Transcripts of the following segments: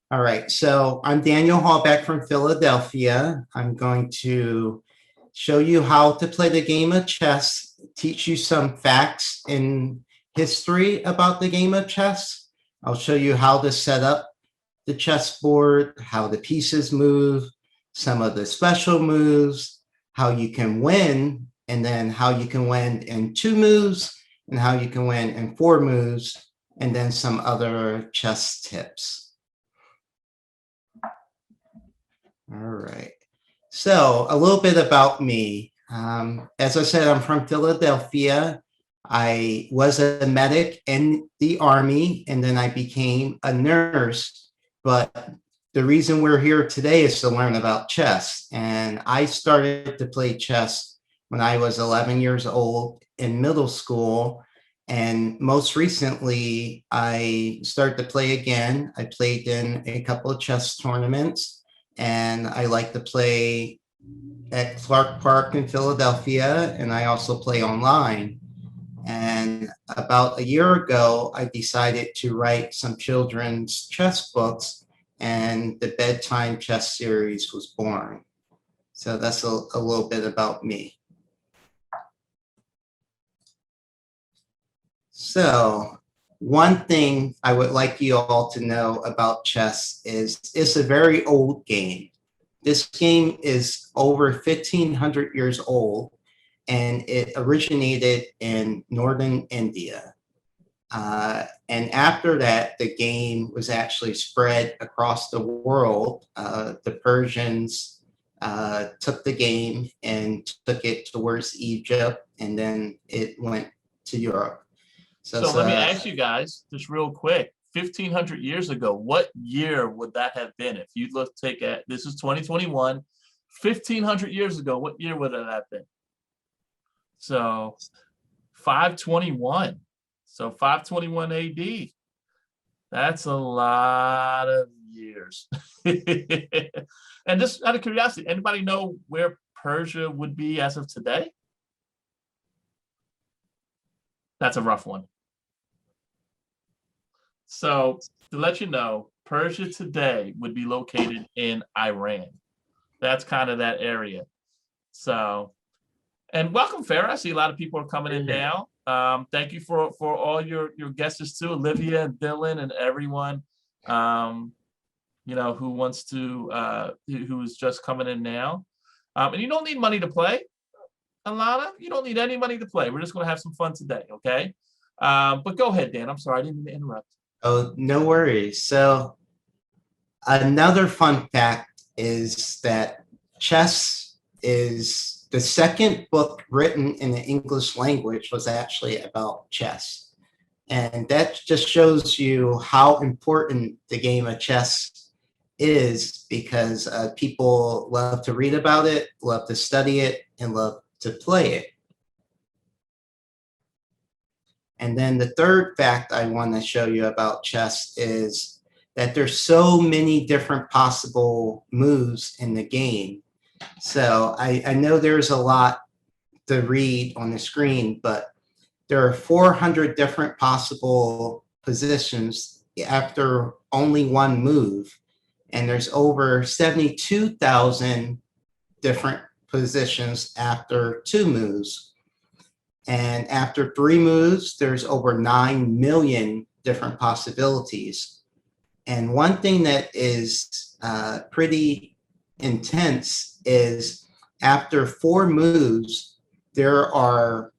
All right, so I'm Daniel Hallback from Philadelphia. I'm going to show you how to play the game of chess, teach you some facts in history about the game of chess. I'll show you how to set up the chessboard, how the pieces move, some of the special moves, how you can win, and then how you can win in 2 moves, and how you can win in 4 moves, and then some other chess tips. All right. So a little bit about me. As I said, I'm from Philadelphia. I was a medic in the Army, and then I became a nurse. But the reason we're here today is to learn about chess. And I started to play chess when I was 11 years old in middle school. And most recently, I started to play again. I played in a couple of chess tournaments. And I like to play at Clark Park in Philadelphia, and I also play online. And about a year ago, I decided to write some children's chess books, and the Bedtime Chess series was born. So that's a little bit about me. So one thing I would like you all to know about chess is it's a very old game. This game is over 1,500 years old, and it originated in northern India. And after that, the game was actually spread across the world. The Persians took the game and took it towards Egypt, and then it went to Europe. So let me ask you guys, just real quick, 1,500 years ago, what year would that have been? If you take at, this is 2021, 1,500 years ago, what year would it have been? So 521. So 521 AD. That's a lot of years. And just out of curiosity, anybody know where Persia would be as of today? That's a rough one. So to let you know, Persia today would be located in Iran. That's kind of that area. So, and welcome, Farah. I see a lot of people are coming in now. Thank you for all your guests too, Olivia and Dylan and everyone, you know, who wants to, who's just coming in now. And you don't need money to play, Alana. You don't need any money to play. We're just going to have some fun today, okay? But go ahead, Dan. I'm sorry, I didn't mean to interrupt. Oh, no worries. So another fun fact is that chess is the second book written in the English language was actually about chess. And that just shows you how important the game of chess is, because people love to read about it, love to study it, and love to play it. And then the third fact I want to show you about chess is that there's so many different possible moves in the game. So I know there's a lot to read on the screen, but there are 400 different possible positions after only one move. And there's over 72,000 different positions after 2 moves. And after 3 moves, there's over 9 million different possibilities. And one thing that is pretty intense is after 4 moves, there are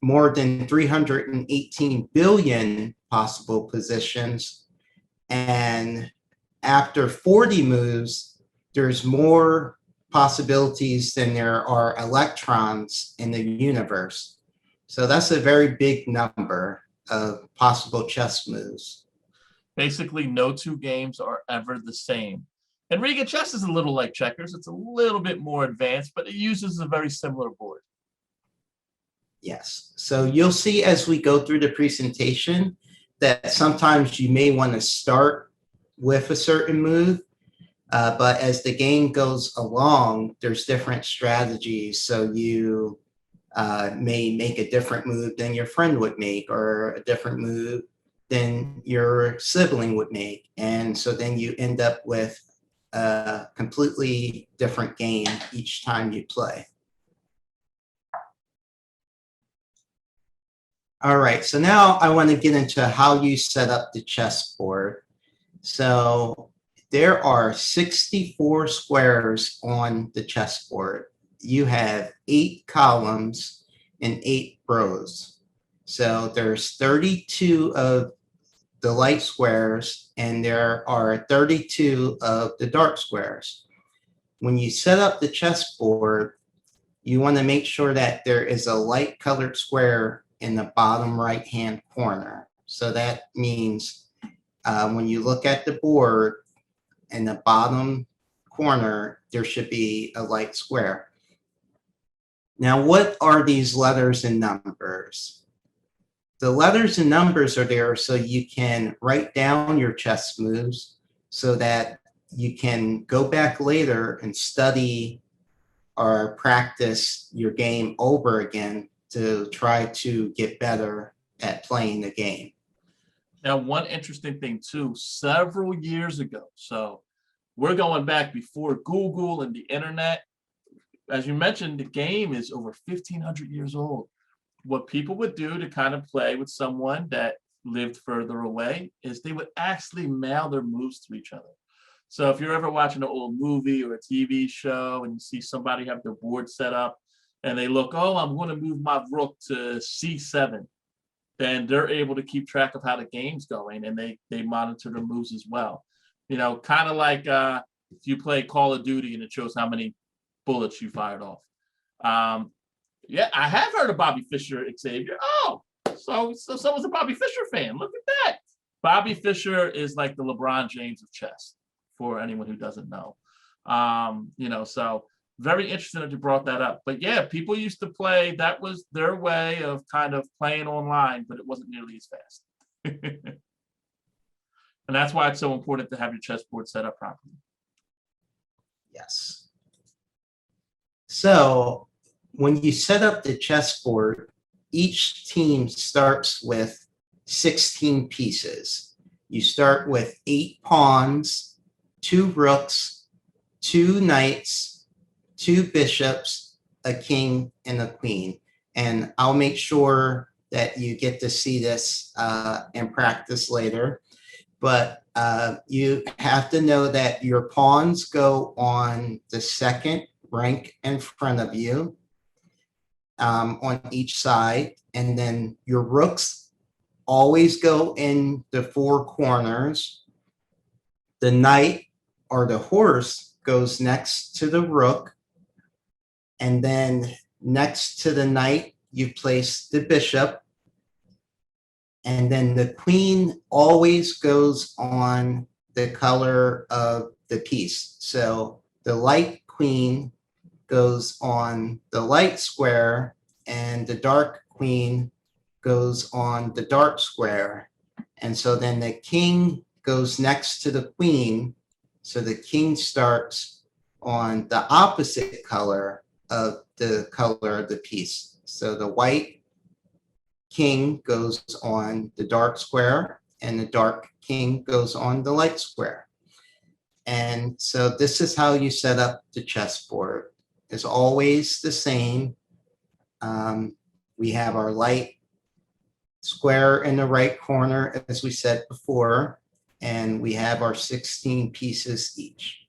more than 318 billion possible positions. And after 40 moves, there's more possibilities than there are electrons in the universe. So that's a very big number of possible chess moves. Basically, no 2 games are ever the same. And Riga chess is a little like checkers. It's a little bit more advanced, but it uses a very similar board. Yes. So you'll see as we go through the presentation that sometimes you may want to start with a certain move. But as the game goes along, there's different strategies. So you may make a different move than your friend would make, or a different move than your sibling would make. And so then you end up with a completely different game each time you play. All right, so now I want to get into how you set up the chessboard. So there are 64 squares on the chessboard. You have 8 columns and 8 rows. So there's 32 of the light squares, and there are 32 of the dark squares. When you set up the chessboard, you want to make sure that there is a light colored square in the bottom right-hand corner. So that means when you look at the board, in the bottom corner, there should be a light square. Now, what are these letters and numbers? The letters and numbers are there so you can write down your chess moves so that you can go back later and study or practice your game over again to try to get better at playing the game. Now, one interesting thing too, several years ago, so we're going back before Google and the internet. As you mentioned, the game is over 1,500 years old. What people would do to kind of play with someone that lived further away is they would actually mail their moves to each other. So if you're ever watching an old movie or a TV show and you see somebody have their board set up and they look, oh, I'm going to move my rook to C7, then they're able to keep track of how the game's going, and they monitor their moves as well. You know, kind of like if you play Call of Duty and it shows how many bullets you fired off. Yeah, I have heard of Bobby Fischer, Xavier. Oh, so someone's a Bobby Fischer fan. Look at that. Bobby Fischer is like the LeBron James of chess, for anyone who doesn't know. You know, so very interesting that you brought that up. But yeah, people used to play. That was their way of kind of playing online, but it wasn't nearly as fast. And that's why it's so important to have your chessboard set up properly. Yes. So when you set up the chessboard, each team starts with 16 pieces. You start with 8 pawns, 2 rooks, 2 knights, 2 bishops, a king, and a queen. And I'll make sure that you get to see this in practice later. But you have to know that your pawns go on the second rank in front of you on each side. And then your rooks always go in the 4 corners. The knight or the horse goes next to the rook. And then next to the knight, you place the bishop. And then the queen always goes on the color of the piece. So the light queen goes on the light square, and the dark queen goes on the dark square. And so then the king goes next to the queen. So the king starts on the opposite color of the color of the piece. So the white king goes on the dark square, and the dark king goes on the light square. And so this is how you set up the chessboard. It's always the same. We have our light square in the right corner, as we said before, and we have our 16 pieces each.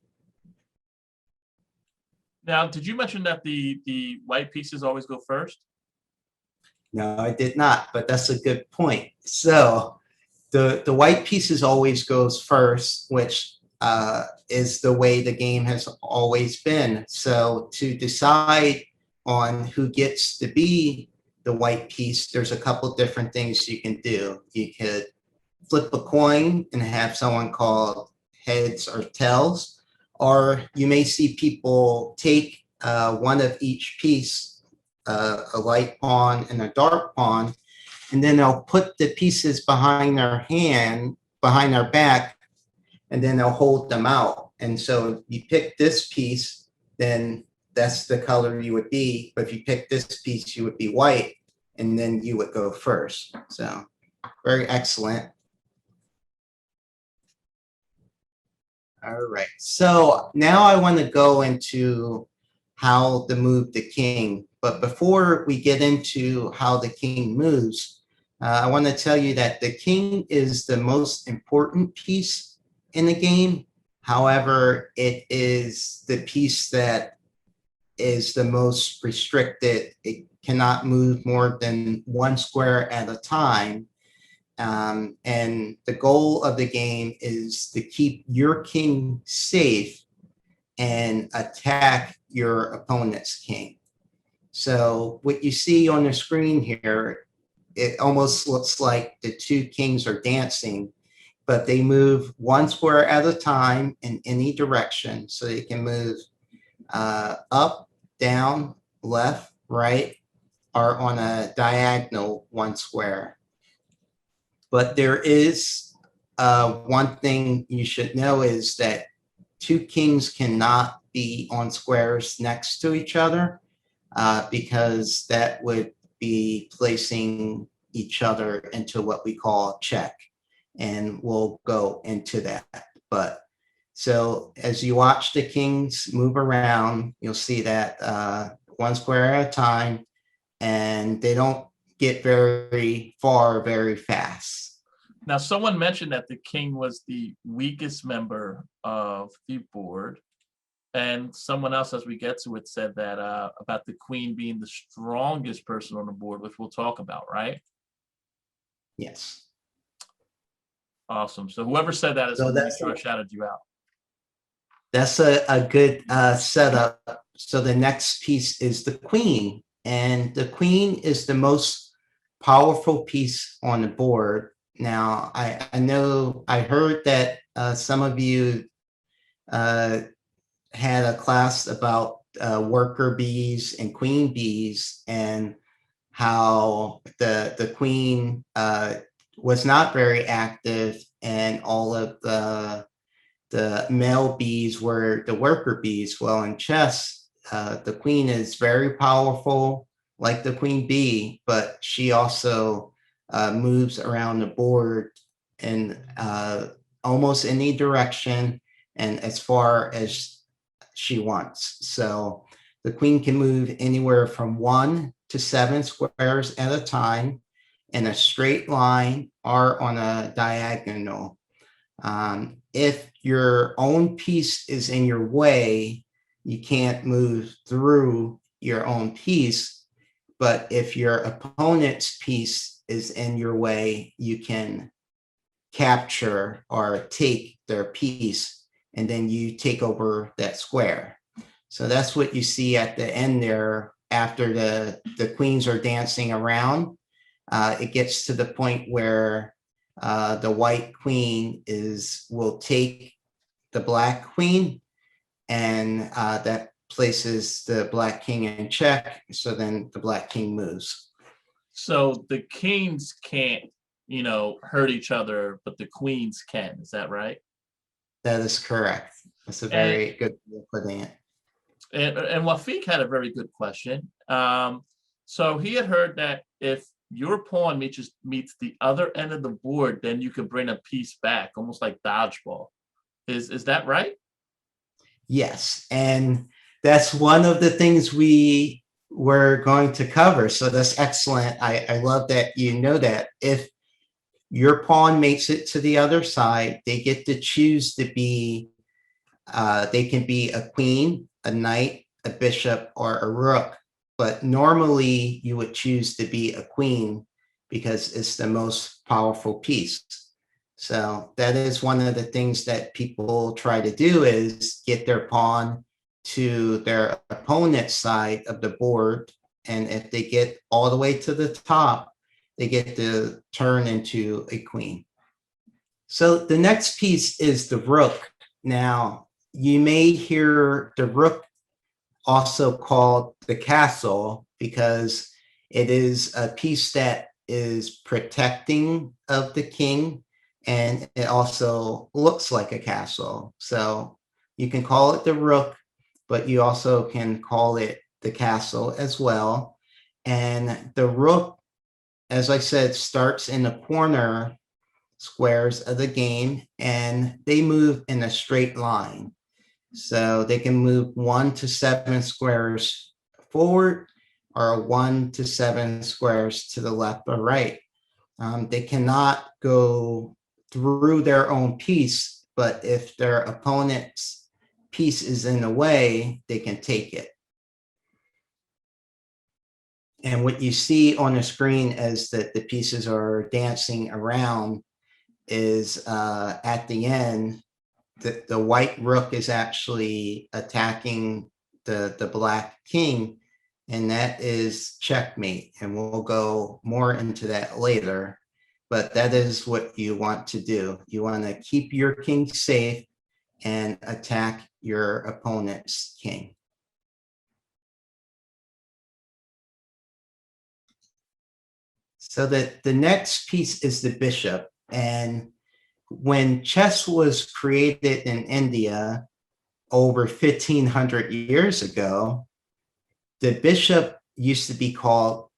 Now, did you mention that the white pieces always go first? No, I did not, but that's a good point. So the white pieces always goes first, which is the way the game has always been. So to decide on who gets to be the white piece, there's a couple different things you can do. You could flip a coin and have someone called heads or tails, or you may see people take one of each piece, a light pawn and a dark pawn, and then they'll put the pieces behind their hand, behind their back, and then they'll hold them out. And so you pick this piece, then that's the color you would be. But if you pick this piece, you would be white, and then you would go first. So very excellent. All right. So now I want to go into how to move the king. But before we get into how the king moves, I want to tell you that the king is the most important piece in the game. However, it is the piece that is the most restricted. It cannot move more than one square at a time. And the goal of the game is to keep your king safe and attack your opponent's king. So what you see on the screen here, it almost looks like the two kings are dancing, but they move one square at a time in any direction. So they can move up, down, left, right, or on a diagonal one square. But there is one thing you should know is that two kings cannot be on squares next to each other because that would be placing each other into what we call check. And we'll go into that. But so as you watch the kings move around, you'll see that one square at a time, and they don't get very far very fast. Now, someone mentioned that the king was the weakest member of the board. And someone else, as we get to it, said that about the queen being the strongest person on the board, which we'll talk about, right? Yes. Awesome. So whoever said that is So make sure I shouted you out. That's a good setup. So the next piece is the queen. And the queen is the most powerful piece on the board. Now, I know I heard that some of you had a class about worker bees and queen bees and how the queen was not very active and all of the male bees were the worker bees. Well, in chess, the queen is very powerful, like the queen bee, but she also moves around the board in almost any direction and as far as she wants. So the queen can move anywhere from 1 to 7 squares at a time in a straight line or on a diagonal. If your own piece is in your way, you can't move through your own piece. But if your opponent's piece is in your way, you can capture or take their piece, and then you take over that square. So that's what you see at the end there after the queens are dancing around. It gets to the point where the white queen will take the black queen, and that places the black king in check. So then the black king moves. So the kings can't, hurt each other, but the queens can. Is that right? That is correct. That's a very good way of putting it. And Wafik had a very good question. So he had heard that if your pawn meets the other end of the board, then you can bring a piece back, almost like dodgeball. Is that right? Yes, and that's one of the things we were going to cover. So that's excellent. I love that you know that. If your pawn makes it to the other side, they get to choose to be, they can be a queen, a knight, a bishop, or a rook. But normally you would choose to be a queen because it's the most powerful piece. So that is one of the things that people try to do is get their pawn to their opponent's side of the board. And if they get all the way to the top, they get to turn into a queen. So the next piece is the rook. Now, you may hear the rook also called the castle because it is a piece that is protecting of the king, and it also looks like a castle. So you can call it the rook, but you also can call it the castle as well. And the rook, as I said, starts in the corner squares of the game, and they move in a straight line. So they can move 1 to 7 squares forward or 1 to 7 squares to the left or right. They cannot go through their own piece, but if their opponent's piece is in the way, they can take it. And what you see on the screen as that the pieces are dancing around is at the end, the white rook is actually attacking the black king, and that is checkmate. And we'll go more into that later, but that is what you want to do. You want to keep your king safe and attack your opponent's king. So the next piece is the bishop. And when chess was created in India over 1500 years ago, the bishop used to be called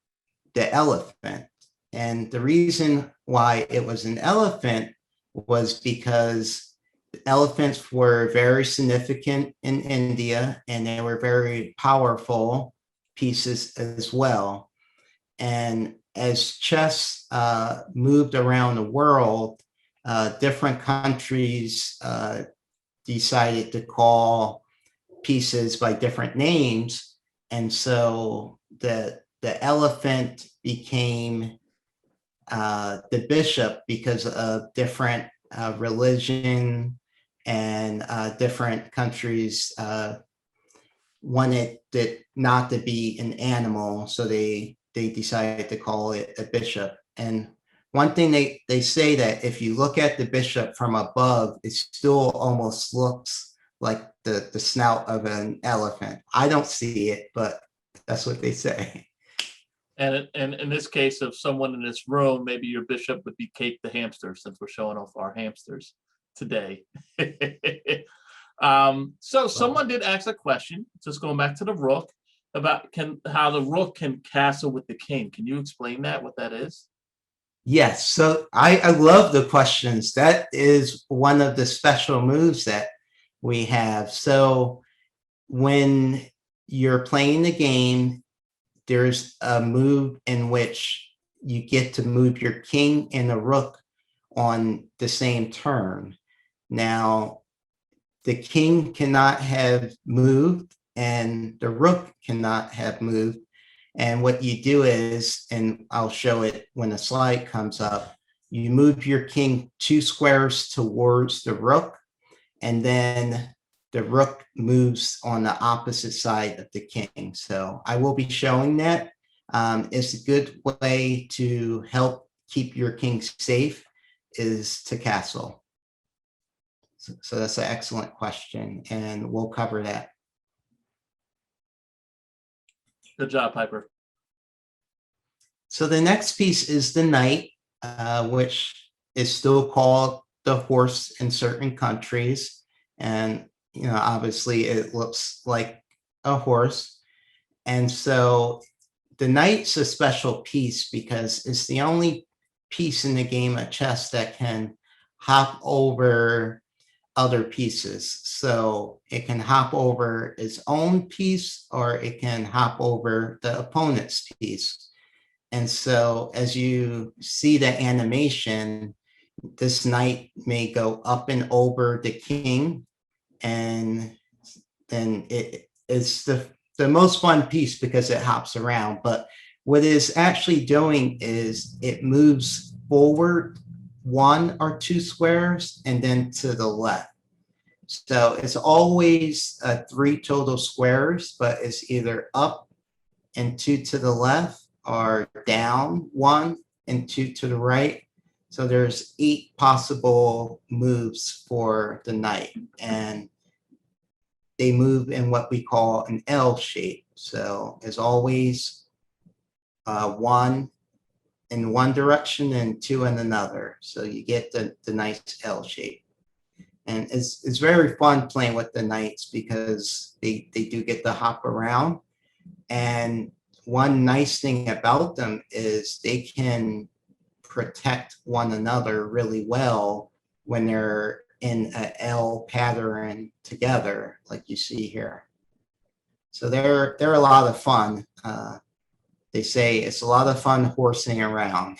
the elephant. And the reason why it was an elephant was because elephants were very significant in India, and they were very powerful pieces as well. And as chess moved around the world, different countries decided to call pieces by different names. And so the elephant became the bishop because of different religion, and different countries wanted it not to be an animal, so they decided to call it a bishop. And one thing they say that if you look at the bishop from above, it still almost looks like the snout of an elephant. I don't see it, but that's what they say. And in this case of someone in this room, maybe your bishop would be Kate the hamster, since we're showing off our hamsters today. So someone did ask a question, just going back to the rook, about how the rook can castle with the king. Can you explain that, what that is? Yes, so I love the questions. That is one of the special moves that we have. So when you're playing the game, there's a move in which you get to move your king and the rook on the same turn. Now, the king cannot have moved and the rook cannot have moved. And what you do is, and I'll show it when the slide comes up, you move your king 2 squares towards the rook, and then the rook moves on the opposite side of the king. So I will be showing that. It's a good way to help keep your king safe, is to castle. So that's an excellent question, and we'll cover that. Good job, Piper. So the next piece is the knight, which is still called the horse in certain countries. And, you know, obviously it looks like a horse. And so the knight's a special piece because it's the only piece in the game of chess that can hop over other pieces. So it can hop over its own piece, or it can hop over the opponent's piece. And so as you see the animation, this knight may go up and over the king, and then it is the most fun piece because it hops around. But what it's actually doing is it moves forward 1 or 2 squares and then to the left. So it's always 3 total squares, but it's either up and 2 to the left, or down 1 and 2 to the right. So there's 8 possible moves for the knight, and they move in what we call an L shape. So it's always 1 in one direction and 2 in another. So you get the nice L shape. And it's very fun playing with the knights because they do get to hop around. And one nice thing about them is they can protect one another really well when they're in a L pattern together, like you see here. So they're a lot of fun. They say it's a lot of fun horsing around.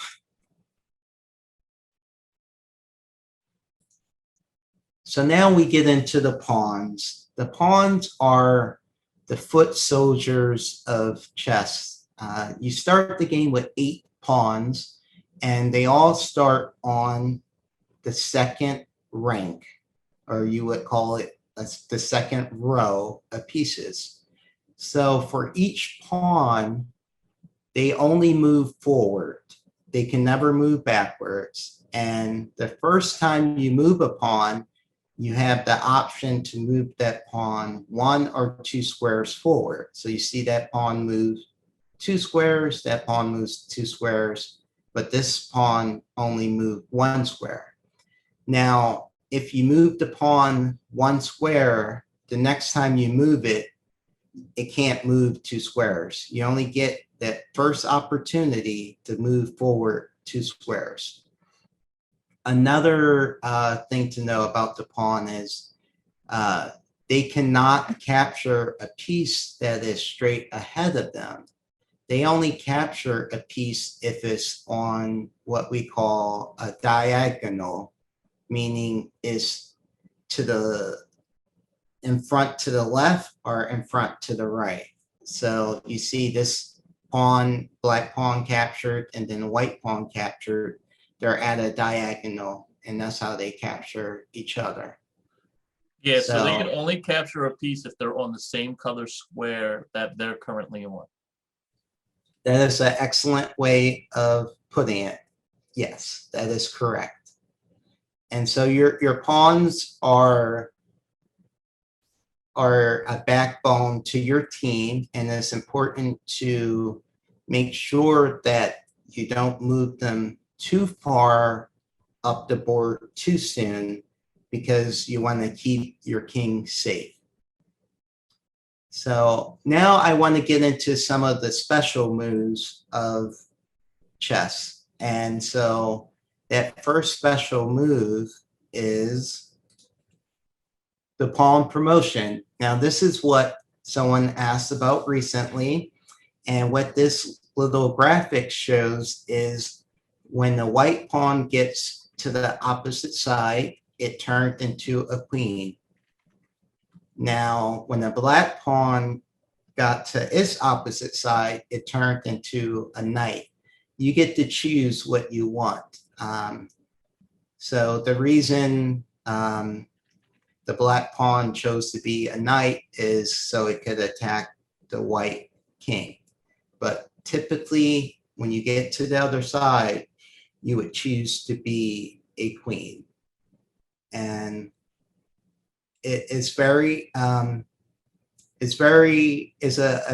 So now we get into the pawns. The pawns are the foot soldiers of chess. You start the game with 8 pawns, and they all start on the second rank, or you would call it the second row of pieces. So for each pawn, they only move forward. They can never move backwards. And the first time you move a pawn, you have the option to move that pawn 1 or 2 squares forward. So you see that pawn moves 2 squares, that pawn moves 2 squares, but this pawn only moved 1 square. Now, if you move the pawn 1 square, the next time you move it, it can't move 2 squares. You only get that first opportunity to move forward 2 squares. Another thing to know about the pawn is they cannot capture a piece that is straight ahead of them. They only capture a piece if it's on what we call a diagonal, meaning it's in front to the left or in front to the right. So you see this pawn, black pawn captured, and then white pawn captured. They're at a diagonal, and that's how they capture each other. Yeah, so they can only capture a piece if they're on the same color square that they're currently on. That is an excellent way of putting it. Yes, that is correct. And so your pawns are a backbone to your team, and it's important to make sure that you don't move them too far up the board too soon, because you want to keep your king safe. So now I want to get into some of the special moves of chess. And so that first special move is the pawn promotion. Now, this is what someone asked about recently. And what this little graphic shows is when the white pawn gets to the opposite side, it turned into a queen. Now, when the black pawn got to its opposite side, it turned into a knight. You get to choose what you want. So the reason the black pawn chose to be a knight is so it could attack the white king. But typically, when you get to the other side, you would choose to be a queen. And it's a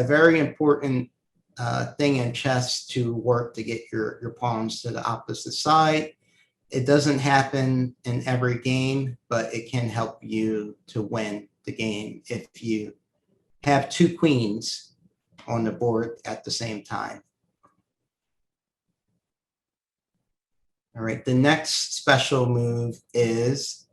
very important thing in chess to work to get your pawns to the opposite side. It doesn't happen in every game, but it can help you to win the game if you have 2 queens on the board at the same time. All right, the next special move is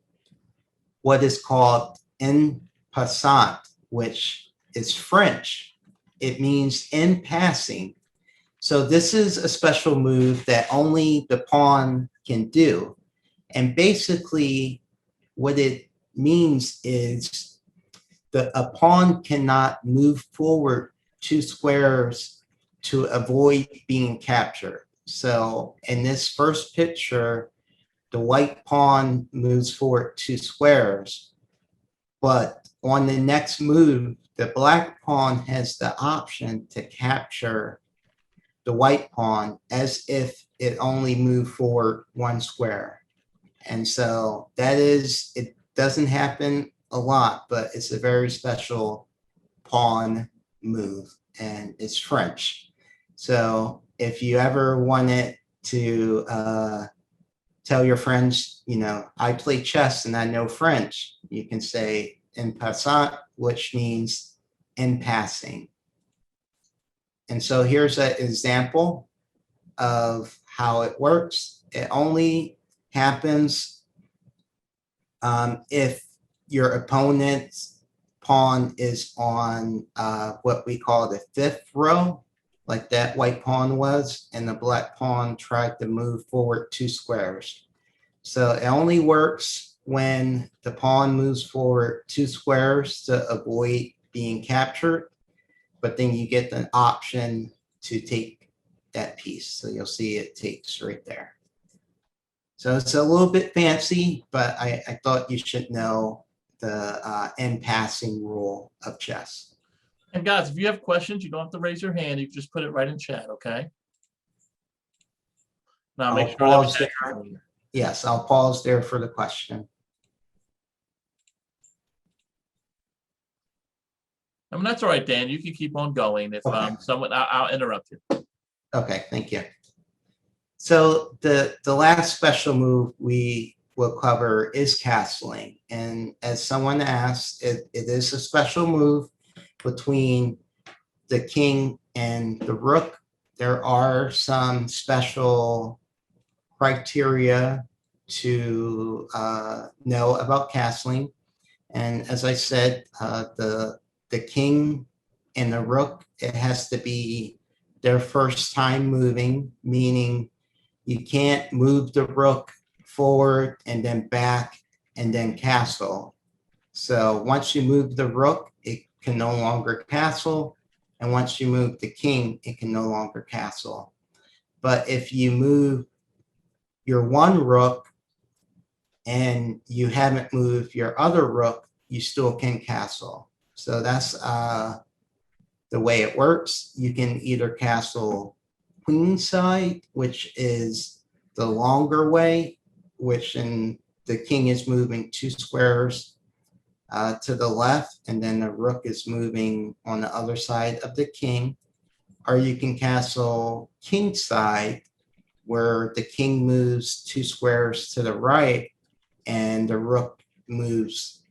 what is called en passant, which is French. It means in passing. So this is a special move that only the pawn can do. And basically what it means is that a pawn cannot move forward 2 squares to avoid being captured. So in this first picture, the white pawn moves forward 2 squares, but on the next move, the black pawn has the option to capture the white pawn as if it only moved forward 1 square. And so it doesn't happen a lot, but it's a very special pawn move, and it's French. So if you ever wanted to tell your friends, I play chess and I know French, you can say en passant, which means in passing. And so here's an example of how it works. It only happens if your opponent's pawn is on what we call the fifth row, like that white pawn was, and the black pawn tried to move forward 2 squares. So it only works when the pawn moves forward 2 squares to avoid being captured, but then you get the option to take that piece. So you'll see it takes right there. So it's a little bit fancy, but I thought you should know the end passing rule of chess. And guys, if you have questions, you don't have to raise your hand. You can just put it right in chat, okay? Now make I'll sure that we pause have there. Yes, I'll pause there for the question. I mean, that's all right, Dan. You can keep on going. If Okay. I'll interrupt you. Okay, thank you. So the last special move we will cover is castling. And as someone asked, it is a special move between the king and the rook. There are some special criteria to know about castling. And as I said, the king and the rook, it has to be their first time moving, meaning you can't move the rook forward and then back and then castle. So once you move the rook, it can no longer castle. And once you move the king, it can no longer castle. But if you move your one rook and you haven't moved your other rook, you still can castle. So that's the way it works. You can either castle queenside, which is the longer way, which in the king is moving 2 squares to the left, and then the rook is moving on the other side of the king. Or you can castle kingside, where the king moves 2 squares to the right, and the rook moves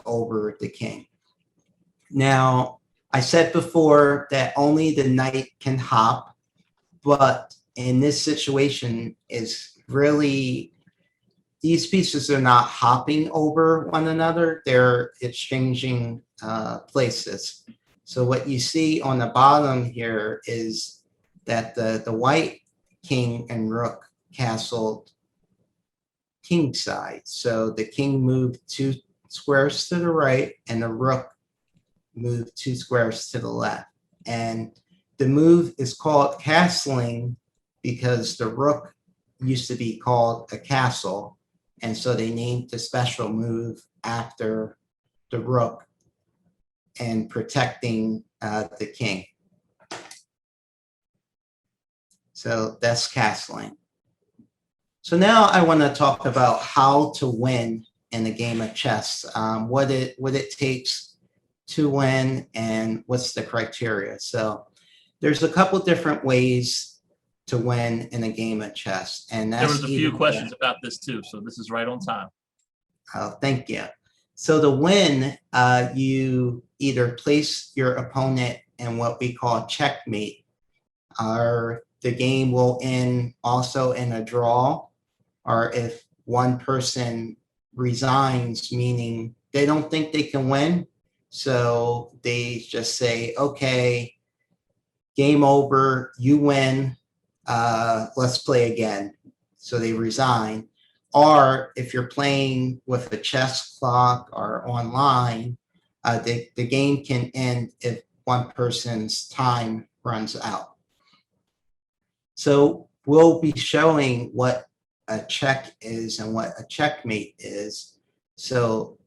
over the king. Now, I said before that only the knight can hop, but in this situation is really, these pieces are not hopping over one another, they're exchanging places. So what you see on the bottom here is that the white king and rook castled kingside. So the king moved 2 squares to the right and the rook moved 2 squares to the left. And the move is called castling because the rook used to be called a castle. And so they named the special move after the rook and protecting the king. So that's castling. So now I want to talk about how to win in a game of chess, what it takes to win and what's the criteria. So there's a couple different ways to win in a game of chess. And that's there was a few questions about this too, so this is right on time. Oh, thank you. So to win, you either place your opponent in what we call checkmate, or the game will end also in a draw, or if one person resigns, meaning they don't think they can win, so they just say, okay, game over, you win, let's play again. So they resign. Or if you're playing with a chess clock or online, the game can end if one person's time runs out. So we'll be showing what a check is and what a checkmate is. So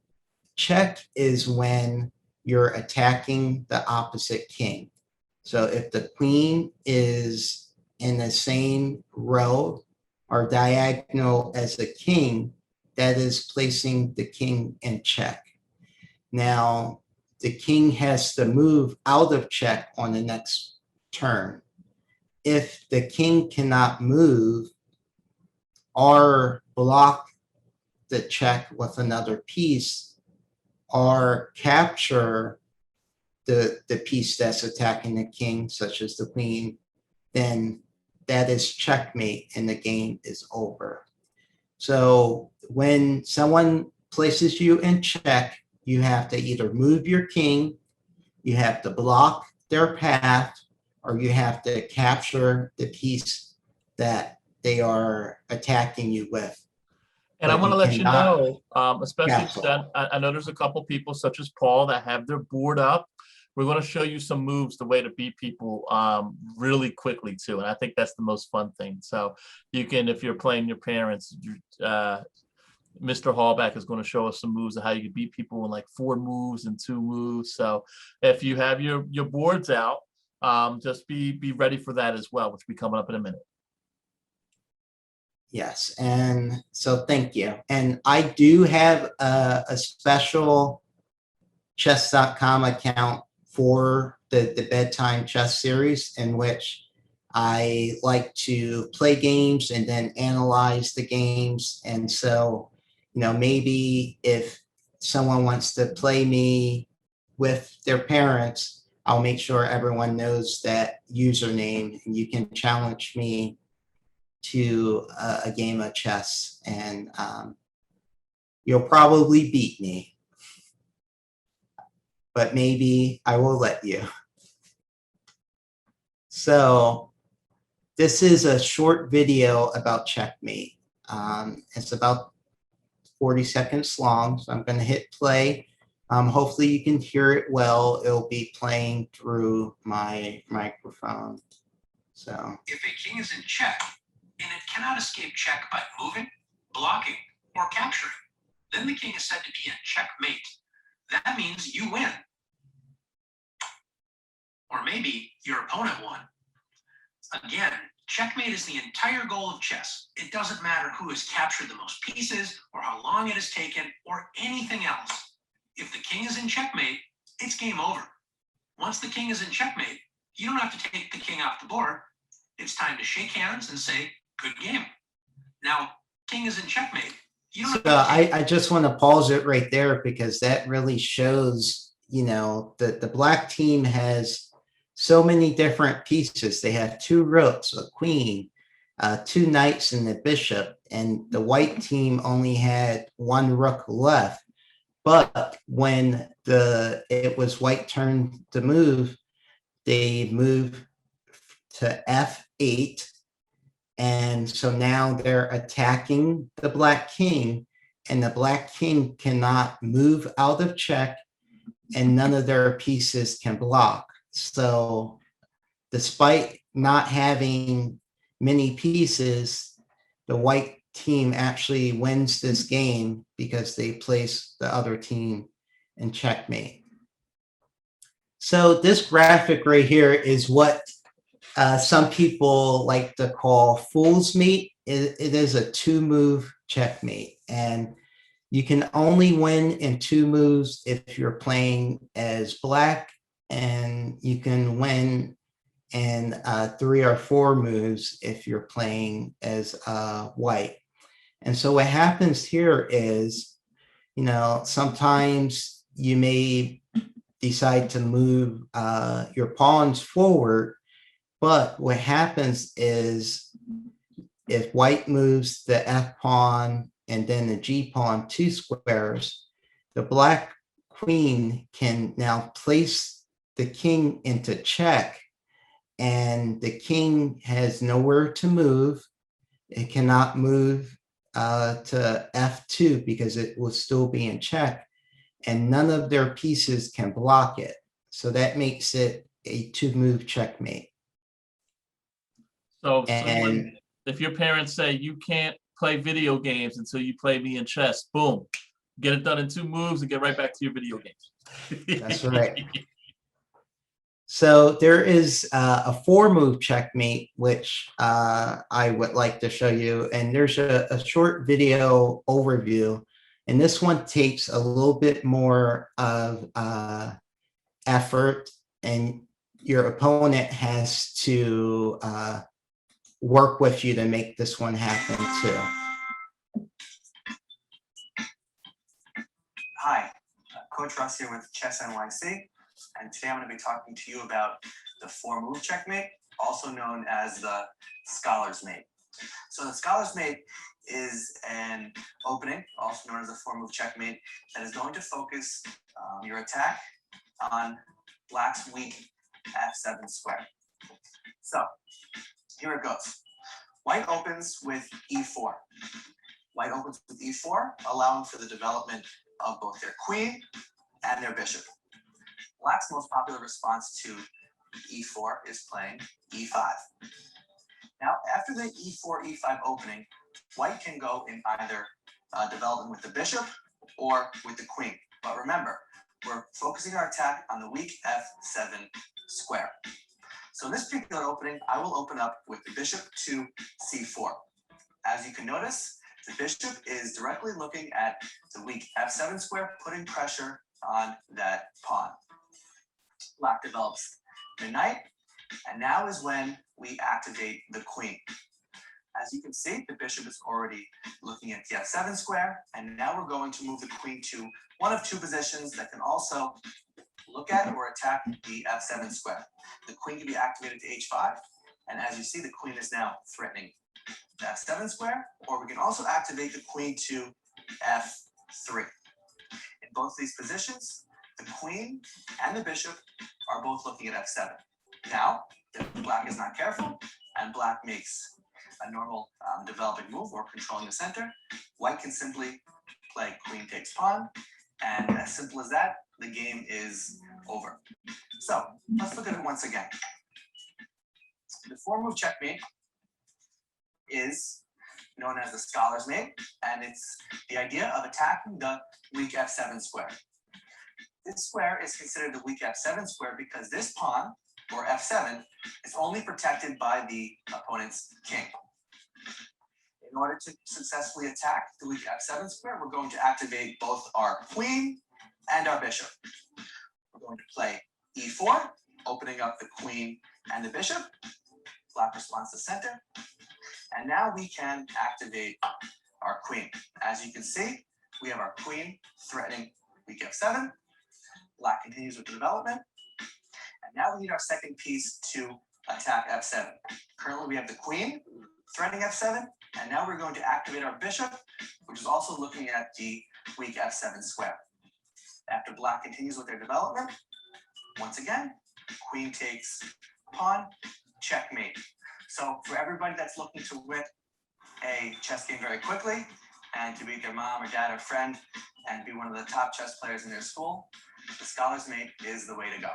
check is when you're attacking the opposite king. So if the queen is in the same row or diagonal as the king, that is placing the king in check. Now, the king has to move out of check on the next turn. If the king cannot move or block the check with another piece or capture the piece that's attacking the king, such as the queen, then that is checkmate and the game is over. So when someone places you in check, you have to either move your king, you have to block their path, or you have to capture the piece that they are attacking you with. And I But want to you let you cannot know, especially capture. I know there's a couple people such as Paul that have their board up. We're going to show you some moves, the way to beat people really quickly too. And I think that's the most fun thing. So you can, if you're playing your parents, Mr. Hallback is going to show us some moves of how you can beat people in like 4 moves and 2 moves. So if you have your boards out, just be ready for that as well, which will be coming up in a minute. Yes, and so thank you. And I do have a special chess.com account for the bedtime chess series, in which I like to play games and then analyze the games. And so, maybe if someone wants to play me with their parents, I'll make sure everyone knows that username, and you can challenge me to a game of chess, and you'll probably beat me, but maybe I will let you. So this is a short video about Checkmate. It's about 40 seconds long, so I'm going to hit play. Hopefully you can hear it well. It'll be playing through my microphone. So if a king is in check and it cannot escape check by moving, blocking, or capturing, then the king is said to be in checkmate. That means you win. Or maybe your opponent won. Again, checkmate is the entire goal of chess. It doesn't matter who has captured the most pieces, or how long it has taken, or anything else. If the king is in checkmate, it's game over. Once the king is in checkmate, you don't have to take the king off the board. It's time to shake hands and say, good game. Now, king is in checkmate. You don't So have to I just want to pause it right there, because that really shows, that the black team has so many different pieces. They have 2 rooks, a queen, 2 knights, and a bishop, and the white team only had 1 rook left. But when it was white turn to move, they moved to F8. And so now they're attacking the black king, and the black king cannot move out of check, and none of their pieces can block. So despite not having many pieces, the white team actually wins this game because they place the other team in checkmate. So this graphic right here is what some people like to call fool's mate. It is a 2-move checkmate, and you can only win in 2 moves if you're playing as black, and you can win in 3 or 4 moves if you're playing as white. And so what happens here is, sometimes you may decide to move your pawns forward, but what happens is, if white moves the F pawn and then the G pawn 2 squares, the black queen can now place the king into check, and the king has nowhere to move. It cannot move to F2 because it will still be in check, and none of their pieces can block it. So that makes it a 2-move checkmate. So And if your parents say you can't play video games until you play me in chess, boom, get it done in 2 moves and get right back to your video games. that's right. So there is a 4-move checkmate, which I would like to show you. And there's a short video overview. And this one takes a little bit more of effort, and your opponent has to work with you to make this one happen too. Hi, Coach Ross here with Chess NYC, and today I'm going to be talking to you about the 4-move checkmate, also known as the Scholar's Mate. So the Scholar's Mate is an opening, also known as a form of checkmate, that is going to focus your attack on Black's weak f7 square. So here it goes. White opens with e4. White opens with e4, allowing for the development of both their queen and their bishop. Black's most popular response to e4 is playing e5. Now, after the e4, e5 opening, White can go in either development with the bishop or with the queen. But remember, we're focusing our attack on the weak f7 square. So in this particular opening, I will open up with the bishop to c4. As you can notice, the bishop is directly looking at the weak f7 square, putting pressure on that pawn. Black develops the knight, and now is when we activate the queen. As you can see, the bishop is already looking at the f7 square, and now we're going to move the queen to one of two positions that can also look at or attack the f7 square. The queen can be activated to h5, and as you see, the queen is now threatening the f7 square, or we can also activate the queen to f3. In both these positions, the queen and the bishop are both looking at f7. Now, if Black is not careful, and Black makes a normal developing move or controlling the center, White can simply play queen takes pawn, and as simple as that, the game is over. So let's look at it once again. The form of checkmate is known as the Scholar's Mate, and it's the idea of attacking the weak f7 square. This square is considered the weak f7 square because this pawn, or f7, is only protected by the opponent's king. In order to successfully attack the weak f7 square, we're going to activate both our queen and our bishop. We're going to play e4, opening up the queen and the bishop. Black responds to center. And now we can activate our queen. As you can see, we have our queen threatening weak f7. Black continues with the development. And now we need our second piece to attack f7. Currently, we have the queen threatening f7, and now we're going to activate our bishop, which is also looking at the weak f7 square. After Black continues with their development, once again, queen takes pawn, checkmate. So for everybody that's looking to win a chess game very quickly and to beat their mom or dad or friend and be one of the top chess players in their school, the Scholar's Mate is the way to go.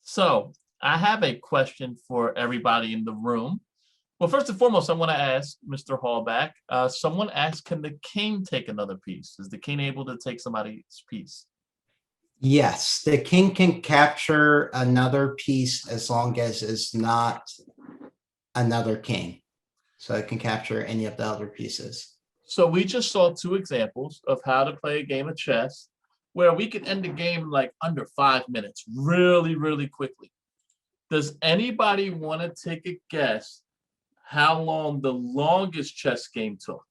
So I have a question for everybody in the room. Well, first and foremost, I want to ask Mr. Hallback. Someone asked, can the king take another piece? Is the king able to take somebody's piece? Yes, the king can capture another piece as long as it's not another king. So it can capture any of the other pieces. So we just saw two examples of how to play a game of chess where we could end the game like under 5 minutes, really, really quickly. Does anybody want to take a guess how long the longest chess game took?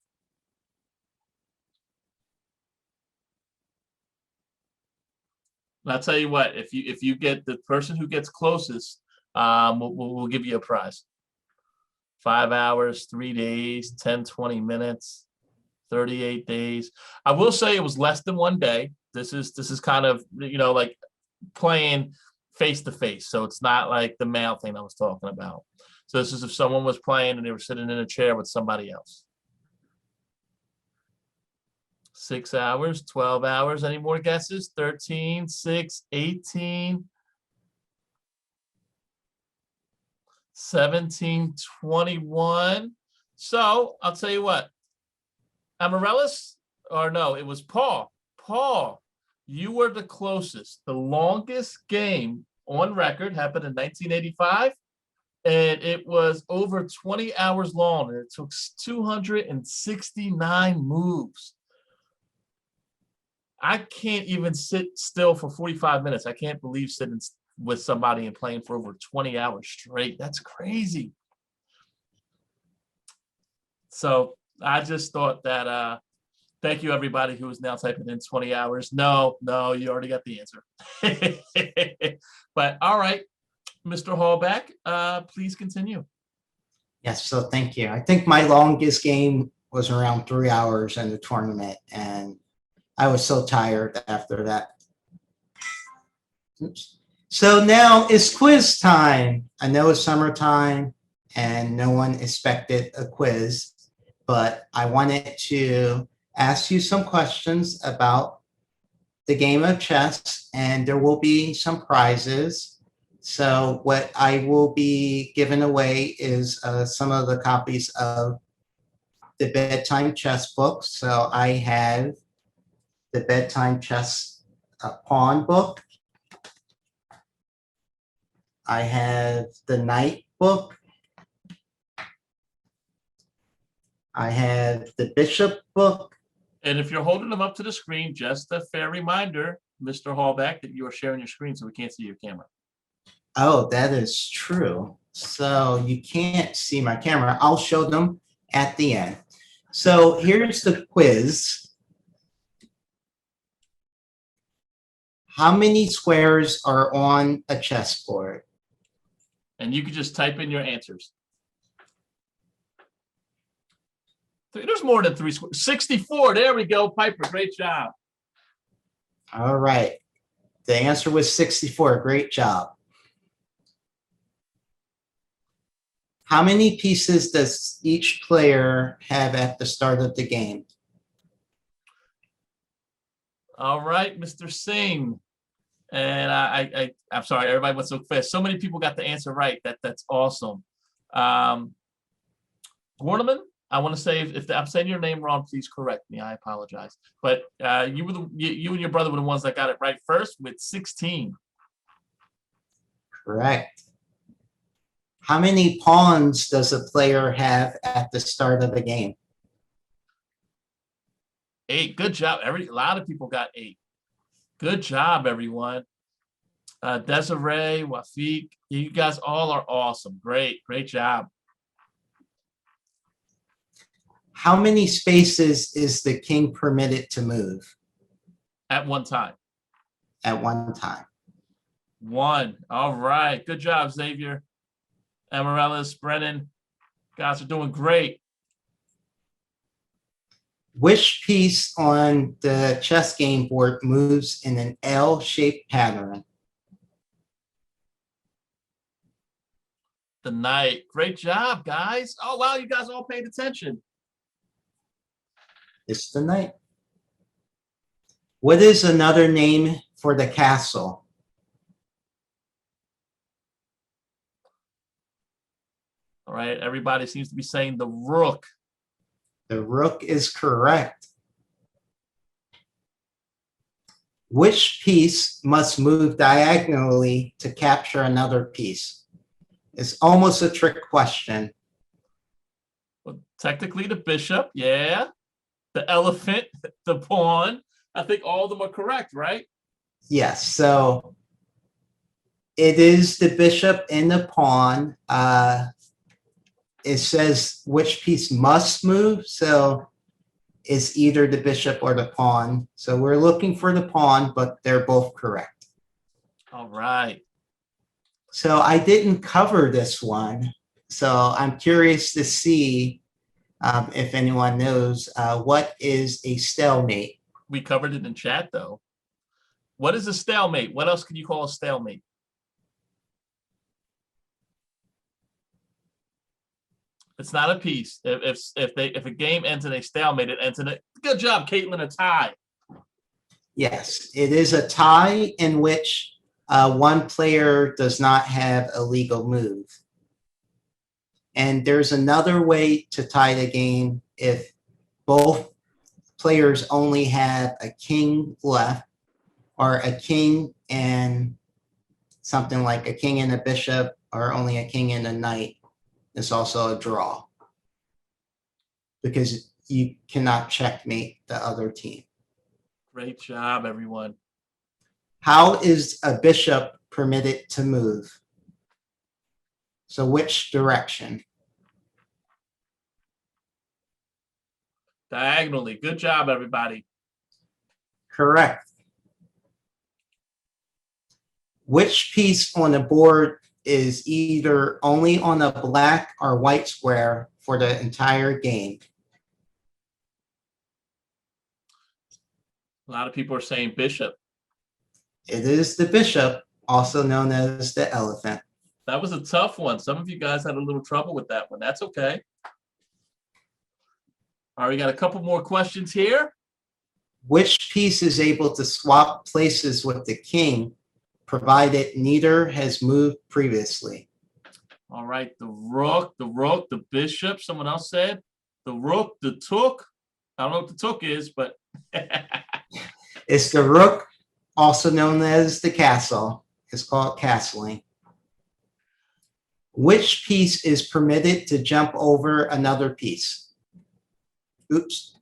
And I'll tell you what, if you get the person who gets closest, we'll give you a prize. 5 hours, 3 days, 10, 20 minutes, 38 days. I will say it was less than 1 day. This is kind of, you know, like playing face to face. So it's not like the mail thing I was talking about. So this is if someone was playing and they were sitting in a chair with somebody else. 6 hours, 12 hours. Any more guesses? 13, 6, 18, 17, 21. So I'll tell you what, Amarellis, or no, it was Paul. Paul, you were the closest. The longest game on record happened in 1985, and it was over 20 hours long, and it took 269 moves. I can't even sit still for 45 minutes. I can't believe sitting with somebody and playing for over 20 hours straight. That's crazy. So I just thought that, thank you, everybody who is now typing in 20 hours. No, you already got the answer. But all right. Mr. Hallback, please continue. Yes, so thank you. I think my longest game was around 3 hours in the tournament, and I was so tired after that. Oops. So now it's quiz time. I know it's summertime and no one expected a quiz, but I wanted to ask you some questions about the game of chess, and there will be some prizes. So what I will be giving away is some of the copies of the bedtime chess book. So I have the bedtime chess pawn book. I have the Knight book. I have the Bishop book. And if you're holding them up to the screen, just a fair reminder, Mr. Hallback, that you are sharing your screen so we can't see your camera. Oh, that is true. So you can't see my camera. I'll show them at the end. So here's the quiz. How many squares are on a chessboard? And you can just type in your answers. There's more than 3 squares. 64. There we go, Piper. Great job. All right. The answer was 64. Great job. How many pieces does each player have at the start of the game? All right, Mr. Singh. And I'm sorry, everybody went so fast. So many people got the answer right. That's awesome. Gorneman, I want to say if I'm saying your name wrong, please correct me. I apologize. But you and your brother were the ones that got it right first with 16. Correct. How many pawns does a player have at the start of a game? 8. Good job. A lot of people got 8. Good job, everyone. Desiree, Wafik, you guys all are awesome. Great job. How many spaces is the king permitted to move At one time. at one time? 1. All right. Good job, Xavier. Amarellis, Brennan. Guys are doing great. Which piece on the chess game board moves in an L-shaped pattern? The Knight. Great job, guys. Oh, wow. You guys all paid attention. It's the knight. What is another name for the castle? All right. Everybody seems to be saying the Rook. The rook is correct. Which piece must move diagonally to capture another piece? It's almost a trick question. Well, technically, the bishop. Yeah. The elephant, the pawn. I think all of them are correct, right? Yes, so it is the bishop and the pawn. It says which piece must move, so it's either the bishop or the pawn. So we're looking for the pawn, but they're both correct. All right. So I didn't cover this one, so I'm curious to see if anyone knows what is a stalemate. We covered it in chat, though. What is a stalemate? What else can you call a stalemate? It's not a piece. If a game ends in a stalemate, it ends in a good job, Caitlin, a tie. Yes, it is a tie in which one player does not have a legal move. And there's another way to tie the game if both players only have a king left, or a king and something like a king and a bishop, or only a king and a knight. It's also a draw because you cannot checkmate the other team. Great job, everyone. How is a bishop permitted to move? So which direction? Diagonally. Good job, everybody. Correct. Which piece on the board is either only on a black or white square for the entire game? A lot of people are saying bishop. It is the bishop, also known as the elephant. That was a tough one. Some of you guys had a little trouble with that one. That's okay. All right, we got a couple more questions here. Which piece is able to swap places with the king, provided neither has moved previously? All right, the rook, the bishop. Someone else said the rook, the took. I don't know what the took is, but It's the rook, also known as the castle. It's called castling. Which piece is permitted to jump over another piece? Oops.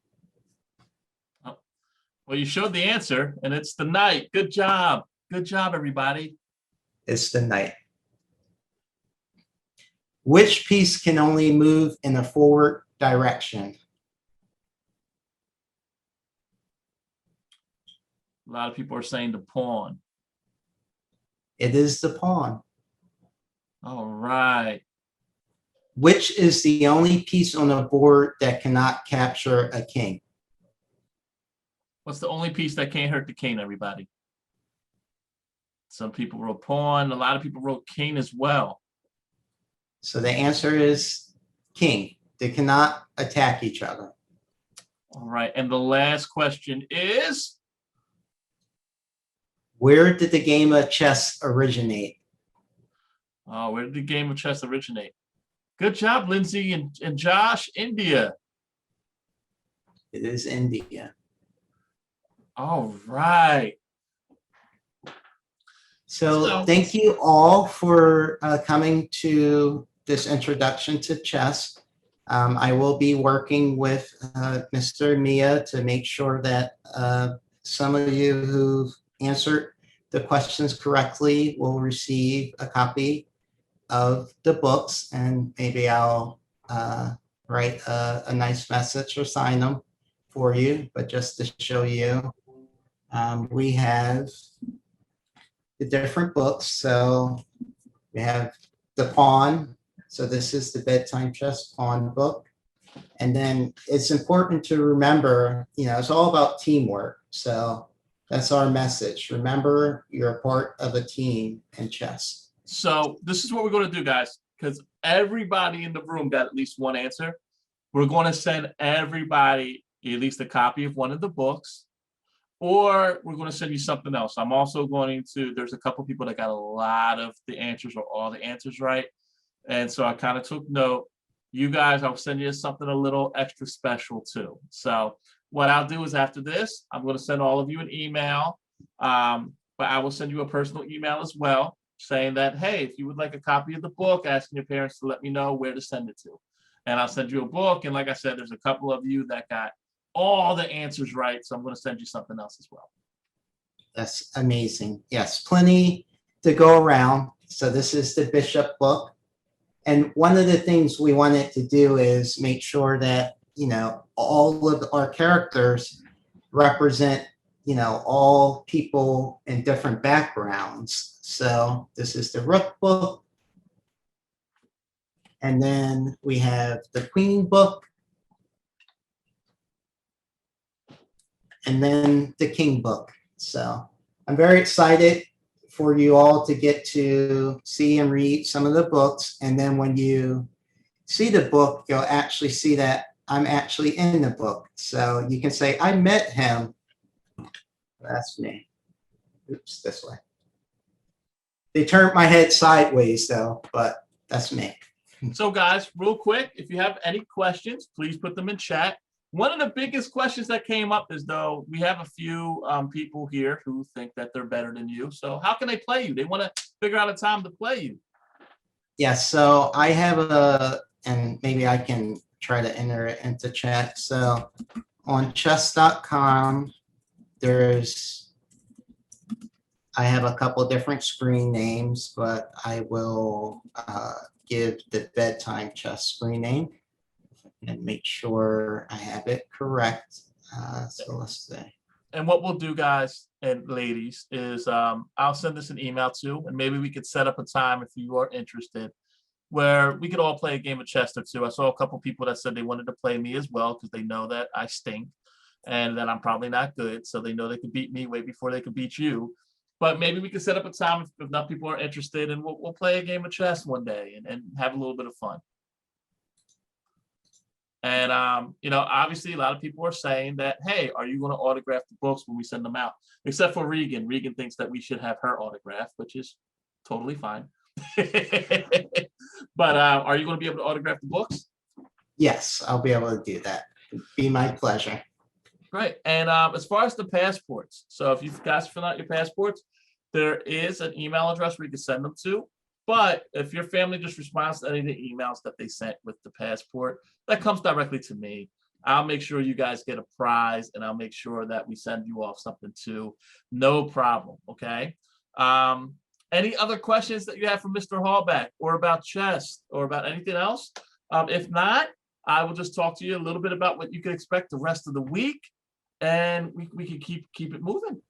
well, you showed the answer, and it's the knight. Good job. Good job, everybody. It's the knight. Which piece can only move in a forward direction? A lot of people are saying the pawn. It is the pawn. All right. Which is the only piece on the board that cannot capture a king? What's the only piece that can't hurt the king, everybody? Some people wrote pawn. A lot of people wrote king as well. So the answer is king. They cannot attack each other. All right. And the last question is, Where did the game of chess originate? where did the game of chess originate? Good job, Lindsay and Josh. India. It is India. All right. So thank you all for coming to this introduction to chess. I will be working with Mr. Mia to make sure that some of you who've answered the questions correctly will receive a copy of the books, and maybe I'll write a nice message or sign them for you. But just to show you, we have the different books. So we have the pawn. So this is the bedtime chess pawn book. And then it's important to remember, it's all about teamwork. So that's our message. Remember, you're a part of a team in chess. So this is what we're going to do, guys, because everybody in the room got at least one answer. We're going to send everybody at least a copy of one of the books, or we're going to send you something else. I'm also going to, there's a couple people that got a lot of the answers or all the answers right. And so I kind of took note. You guys, I'll send you something a little extra special too. So what I'll do is after this, I'm going to send all of you an email, but I will send you a personal email as well, saying that, hey, if you would like a copy of the book, asking your parents to let me know where to send it to. And I'll send you a book. And like I said, there's a couple of you that got all the answers right. So I'm going to send you something else as well. That's amazing. Yes, plenty to go around. So this is the Bishop book. And one of the things we wanted to do is make sure that, all of our characters represent, all people in different backgrounds. So this is the Rook book. And then we have the Queen book. And then the King book. So I'm very excited for you all to get to see and read some of the books. And then when you see the book, you'll actually see that I'm actually in the book. So you can say, I met him. That's me. Oops, this way. They turned my head sideways though, but that's me. So guys, real quick, if you have any questions, please put them in chat. One of the biggest questions that came up is, though, we have a few people here who think that they're better than you. So how can they play you? They want to figure out a time to play you. Yes, so I have and maybe I can try to enter it into chat. So on chess.com, I have a couple different screen names, but I will give the bedtime chess screen name and make sure I have it correct. So let's see. And what we'll do, guys and ladies, is I'll send this an email too, and maybe we could set up a time if you are interested, where we could all play a game of chess or two. I saw a couple people that said they wanted to play me as well because they know that I stink and that I'm probably not good. So they know they could beat me way before they could beat you. But maybe we could set up a time if enough people are interested, and we'll play a game of chess one day and have a little bit of fun. And obviously a lot of people are saying that, hey, are you going to autograph the books when we send them out? Except for Regan. Regan thinks that we should have her autograph, which is totally fine. But are you going to be able to autograph the books? Yes, I'll be able to do that. It'd be my pleasure. Great. And as far as the passports, so if you guys fill out your passports, there is an email address where you can send them to. But if your family just responds to any of the emails that they sent with the passport, that comes directly to me. I'll make sure you guys get a prize, and I'll make sure that we send you off something too. No problem. Okay. Any other questions that you have for Mr. Hallback or about chess or about anything else? If not, I will just talk to you a little bit about what you can expect the rest of the week, and we can keep it moving.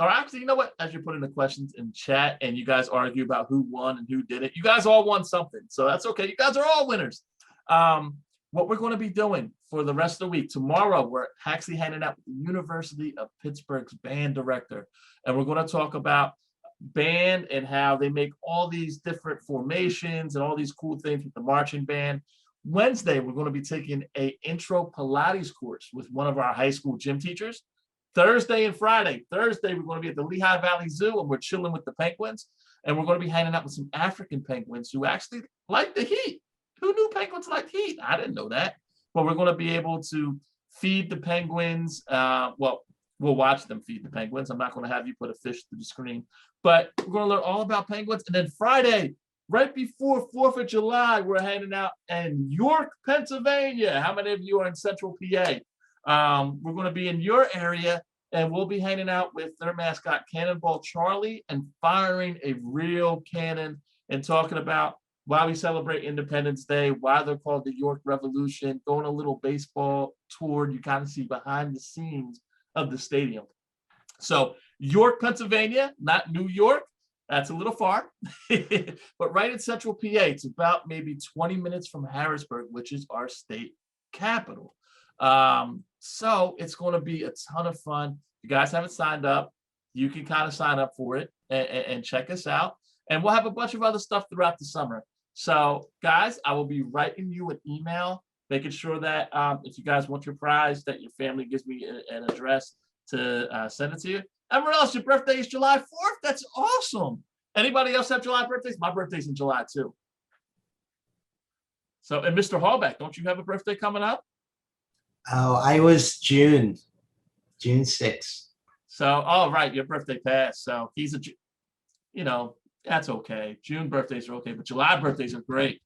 Or actually, you know what? As you're putting the questions in chat and you guys argue about who won and who didn't, you guys all won something. So that's okay. You guys are all winners. What we're going to be doing for the rest of the week, tomorrow, we're actually hanging out with the University of Pittsburgh's band director. And we're going to talk about band and how they make all these different formations and all these cool things with the marching band. Wednesday, we're going to be taking an intro Pilates course with one of our high school gym teachers. Thursday and Friday. Thursday, we're going to be at the Lehigh Valley Zoo, and we're chilling with the penguins. And we're going to be hanging out with some African penguins who actually like the heat. Who knew penguins like heat? I didn't know that. But we're going to be able to feed the penguins. Well, we'll watch them feed the penguins. I'm not going to have you put a fish to the screen. But we're going to learn all about penguins. And then Friday, right before 4th of July, we're hanging out in York, Pennsylvania. How many of you are in Central PA? We're going to be in your area, and we'll be hanging out with their mascot, Cannonball Charlie, and firing a real cannon and talking about why we celebrate Independence Day, why they're called the York Revolution, going a little baseball tour. You kind of see behind the scenes of the stadium. So York, Pennsylvania, not New York. That's a little far, but right in Central PA. It's about maybe 20 minutes from Harrisburg, which is our state capital. So it's going to be a ton of fun. If you guys haven't signed up, you can kind of sign up for it and check us out. And we'll have a bunch of other stuff throughout the summer. So guys, I will be writing you an email, making sure that if you guys want your prize, that your family gives me an address to send it to you. Everyone else, your birthday is July 4th. That's awesome. Anybody else have July birthdays? My birthday's in July too. So, and Mr. Hallback, don't you have a birthday coming up? Oh, I was June 6th. So, all right, your birthday passed. So he's that's okay. June birthdays are okay, but July birthdays are great.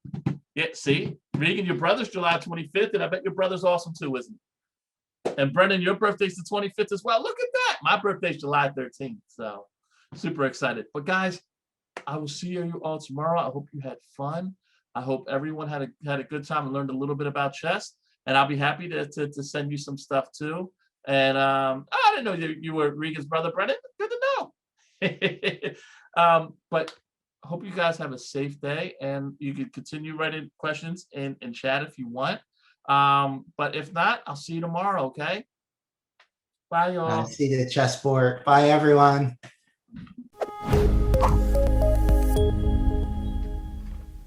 Yeah, see, Regan, your brother's July 25th, and I bet your brother's awesome too, isn't he? And Brendan, your birthday's the 25th as well. Look at that. My birthday's July 13th. So super excited. But guys, I will see you all tomorrow. I hope you had fun. I hope everyone had a good time and learned a little bit about chess. And I'll be happy to send you some stuff too. And I didn't know you were Regan's brother, Brendan. Good to know. But I hope you guys have a safe day, and you can continue writing questions in chat if you want. But if not, I'll see you tomorrow, okay? Bye, y'all. I see the chessboard. Bye, everyone.